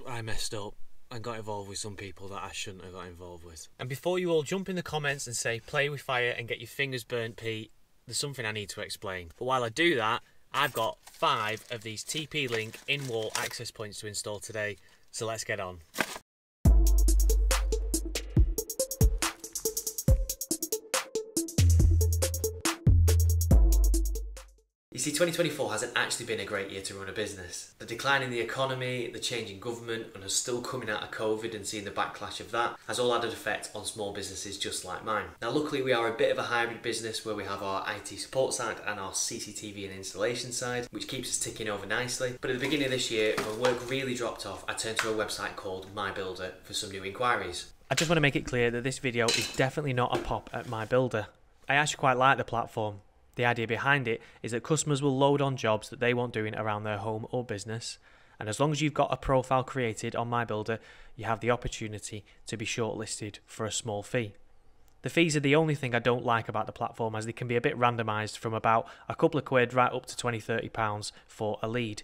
I messed up and got involved with some people that I shouldn't have got involved with. And before you all jump in the comments and say play with fire and get your fingers burnt, Pete, there's something I need to explain. But while I do that, I've got 5 of these TP-Link in-wall access points to install today, so let's get on. You see, 2024 hasn't actually been a great year to run a business. The decline in the economy, the change in government, and us still coming out of COVID and seeing the backlash of that has all had an effect on small businesses just like mine. Now, luckily we are a bit of a hybrid business where we have our IT support side and our CCTV and installation side, which keeps us ticking over nicely. But at the beginning of this year, when work really dropped off, I turned to a website called MyBuilder for some new inquiries. I just want to make it clear that this video is definitely not a pop at MyBuilder. I actually quite like the platform. The idea behind it is that customers will load on jobs that they want doing around their home or business, and as long as you've got a profile created on MyBuilder, you have the opportunity to be shortlisted for a small fee. The fees are the only thing I don't like about the platform, as they can be a bit randomised from about a couple of quid right up to £20–30 for a lead.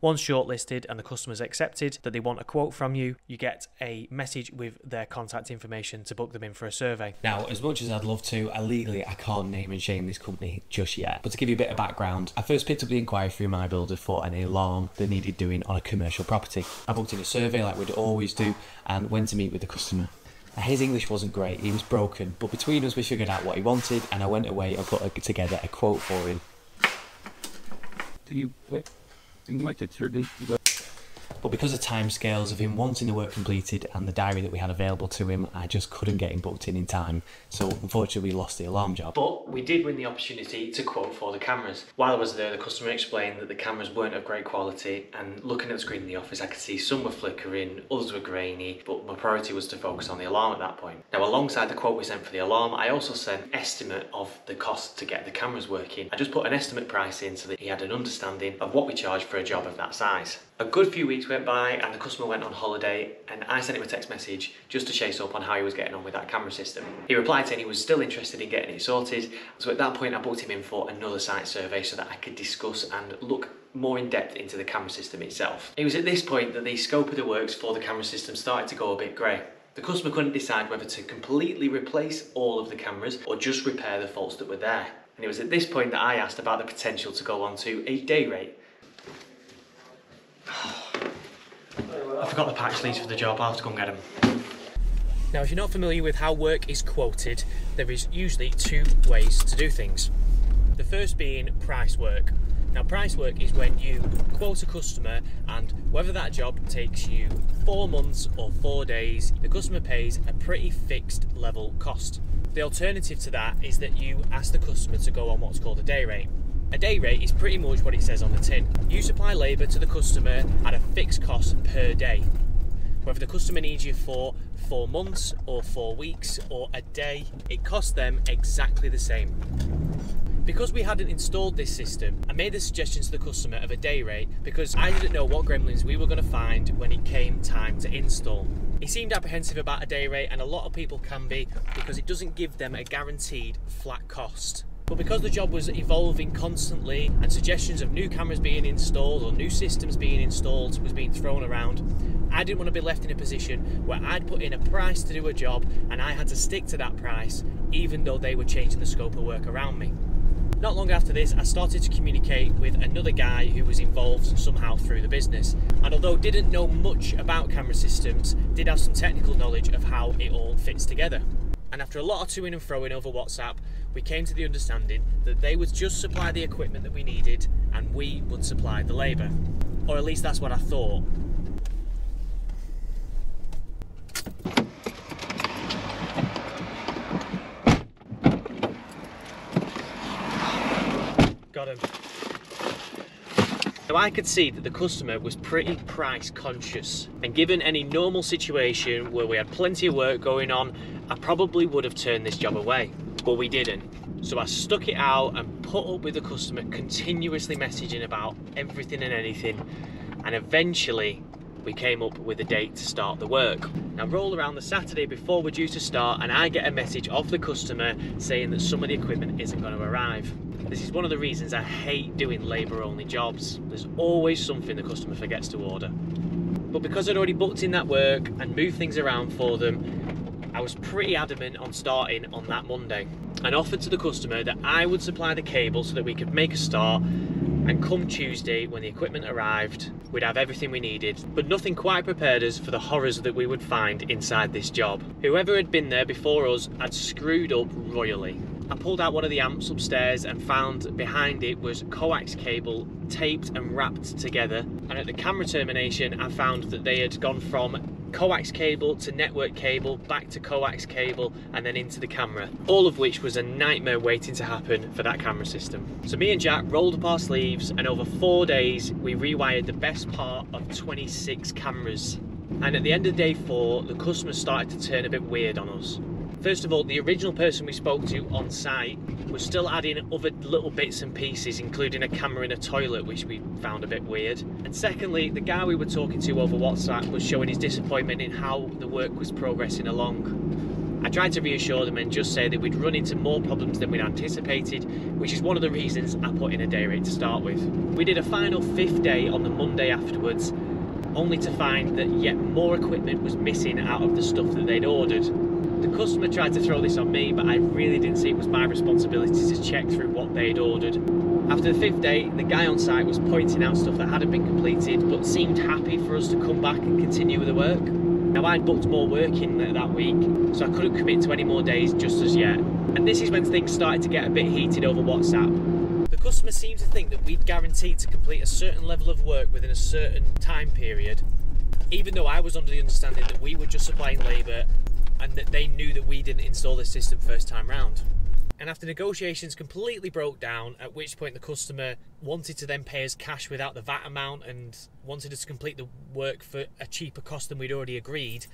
Once shortlisted and the customer's accepted that they want a quote from you, you get a message with their contact information to book them in for a survey. Now, as much as I'd love to, I can't name and shame this company just yet. But to give you a bit of background, I first picked up the inquiry through MyBuilder for an alarm that needed doing on a commercial property. I booked in a survey like we'd always do and went to meet with the customer. Now, his English wasn't great, he was broken, but between us we figured out what he wanted and I went away and put together a quote for him. But because of timescales of him wanting the work completed and the diary that we had available to him, I just couldn't get him booked in time. So unfortunately we lost the alarm job. But we did win the opportunity to quote for the cameras. While I was there, the customer explained that the cameras weren't of great quality, and looking at the screen in the office I could see some were flickering, others were grainy, but my priority was to focus on the alarm at that point. Now, alongside the quote we sent for the alarm, I also sent an estimate of the cost to get the cameras working. I just put an estimate price in so that he had an understanding of what we charge for a job of that size. A good few weeks went by and the customer went on holiday, and I sent him a text message just to chase up on how he was getting on with that camera system. He replied saying he was still interested in getting it sorted, so at that point I booked him in for another site survey so that I could discuss and look more in depth into the camera system itself. It was at this point that the scope of the works for the camera system started to go a bit grey. The customer couldn't decide whether to completely replace all of the cameras or just repair the faults that were there. And it was at this point that I asked about the potential to go on to a day rate. I forgot the patch leads for the job, I'll have to go and get them. Now, if you're not familiar with how work is quoted, there is usually 2 ways to do things. The first being price work. Now, price work is when you quote a customer, and whether that job takes you 4 months or 4 days, the customer pays a pretty fixed level cost. The alternative to that is that you ask the customer to go on what's called a day rate. A day rate is pretty much what it says on the tin. You supply labour to the customer at a fixed cost per day. Whether the customer needs you for 4 months or 4 weeks or a day, it costs them exactly the same. Because we hadn't installed this system, I made the suggestion to the customer of a day rate because I didn't know what gremlins we were going to find when it came time to install. He seemed apprehensive about a day rate, and a lot of people can be, because it doesn't give them a guaranteed flat cost. But because the job was evolving constantly and suggestions of new cameras being installed or new systems being installed was being thrown around, I didn't want to be left in a position where I'd put in a price to do a job and I had to stick to that price even though they were changing the scope of work around me. Not long after this, I started to communicate with another guy who was involved somehow through the business, and although didn't know much about camera systems, did have some technical knowledge of how it all fits together. And after a lot of to-ing and fro-ing over WhatsApp, we came to the understanding that they would just supply the equipment that we needed and we would supply the labour. Or at least that's what I thought. Got him. Now, I could see that the customer was pretty price conscious, and given any normal situation where we had plenty of work going on, I probably would have turned this job away, but we didn't. So I stuck it out and put up with the customer continuously messaging about everything and anything, and eventually we came up with a date to start the work. Now, roll around the Saturday before we're due to start and I get a message off the customer saying that some of the equipment isn't going to arrive. This is one of the reasons I hate doing labour only jobs. There's always something the customer forgets to order. But because I'd already booked in that work and moved things around for them, I was pretty adamant on starting on that Monday and offered to the customer that I would supply the cable so that we could make a start, and come Tuesday when the equipment arrived, we'd have everything we needed. But nothing quite prepared us for the horrors that we would find inside this job. Whoever had been there before us had screwed up royally. I pulled out one of the amps upstairs and found behind it was coax cable taped and wrapped together, and at the camera termination I found that they had gone from coax cable to network cable, back to coax cable, and then into the camera, all of which was a nightmare waiting to happen for that camera system. So me and Jack rolled up our sleeves, and over 4 days we rewired the best part of 26 cameras. And at the end of day 4, the customers started to turn a bit weird on us. First of all, the original person we spoke to on site was still adding other little bits and pieces, including a camera in a toilet, which we found a bit weird. And secondly, the guy we were talking to over WhatsApp was showing his disappointment in how the work was progressing along. I tried to reassure them and just say that we'd run into more problems than we'd anticipated, which is one of the reasons I put in a day rate to start with. We did a final 5th day on the Monday afterwards, only to find that yet more equipment was missing out of the stuff that they'd ordered. The customer tried to throw this on me, but I really didn't see it was my responsibility to check through what they'd ordered. After the 5th day, the guy on site was pointing out stuff that hadn't been completed, but seemed happy for us to come back and continue with the work. Now, I'd booked more work in there that week, so I couldn't commit to any more days just as yet. And this is when things started to get a bit heated over WhatsApp. The customer seemed to think that we'd guaranteed to complete a certain level of work within a certain time period, even though I was under the understanding that we were just supplying labour and that they knew that we didn't install this system first time round. And after negotiations completely broke down, at which point the customer wanted to then pay us cash without the VAT amount and wanted us to complete the work for a cheaper cost than we'd already agreed,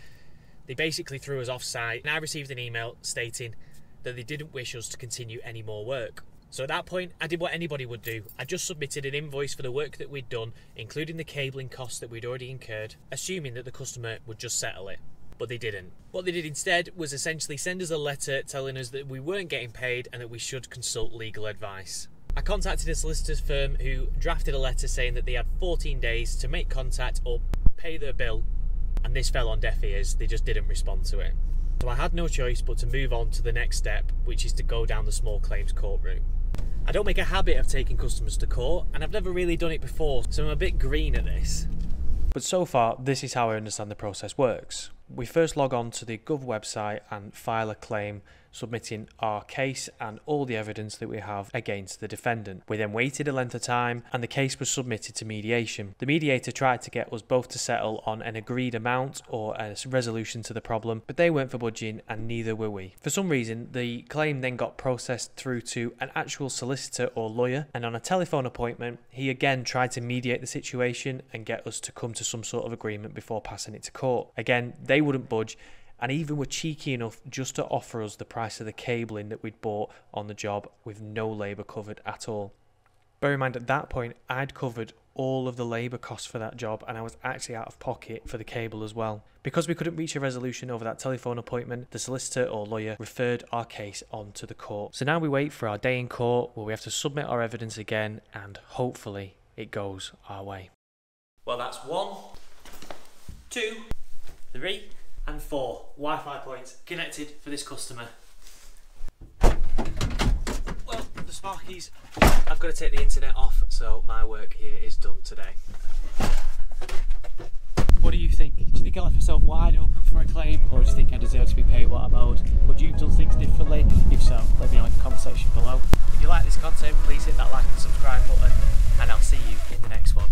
they basically threw us off site, and I received an email stating that they didn't wish us to continue any more work. So at that point, I did what anybody would do. I just submitted an invoice for the work that we'd done, including the cabling costs that we'd already incurred, assuming that the customer would just settle it. But they didn't. What they did instead was essentially send us a letter telling us that we weren't getting paid and that we should consult legal advice. I contacted a solicitor's firm who drafted a letter saying that they had 14 days to make contact or pay their bill, and this fell on deaf ears. They just didn't respond to it. So I had no choice but to move on to the next step, which is to go down the small claims court route. I don't make a habit of taking customers to court, and I've never really done it before, so I'm a bit green at this. But so far, this is how I understand the process works. We first log on to the Gov website and file a claim, submitting our case and all the evidence that we have against the defendant. We then waited a length of time and the case was submitted to mediation. The mediator tried to get us both to settle on an agreed amount or a resolution to the problem, but they weren't for budging and neither were we. For some reason, the claim then got processed through to an actual solicitor or lawyer, and on a telephone appointment, he again tried to mediate the situation and get us to come to some sort of agreement before passing it to court. Again, they wouldn't budge, and even were cheeky enough just to offer us the price of the cabling that we'd bought on the job with no labour covered at all. Bear in mind, at that point I'd covered all of the labour costs for that job and I was actually out of pocket for the cable as well. Because we couldn't reach a resolution over that telephone appointment, the solicitor or lawyer referred our case on to the court. So now we wait for our day in court where we have to submit our evidence again and hopefully it goes our way. Well, that's 1, 2, 3 and 4 Wi-Fi points connected for this customer. Well, the Sparkies, I've got to take the internet off, so my work here is done today. What do you think? Do you think I left myself wide open for a claim, or do you think I deserve to be paid what I'm owed? Would you have done things differently? If so, let me know in the comment section below. If you like this content, please hit that like and subscribe button, and I'll see you in the next one.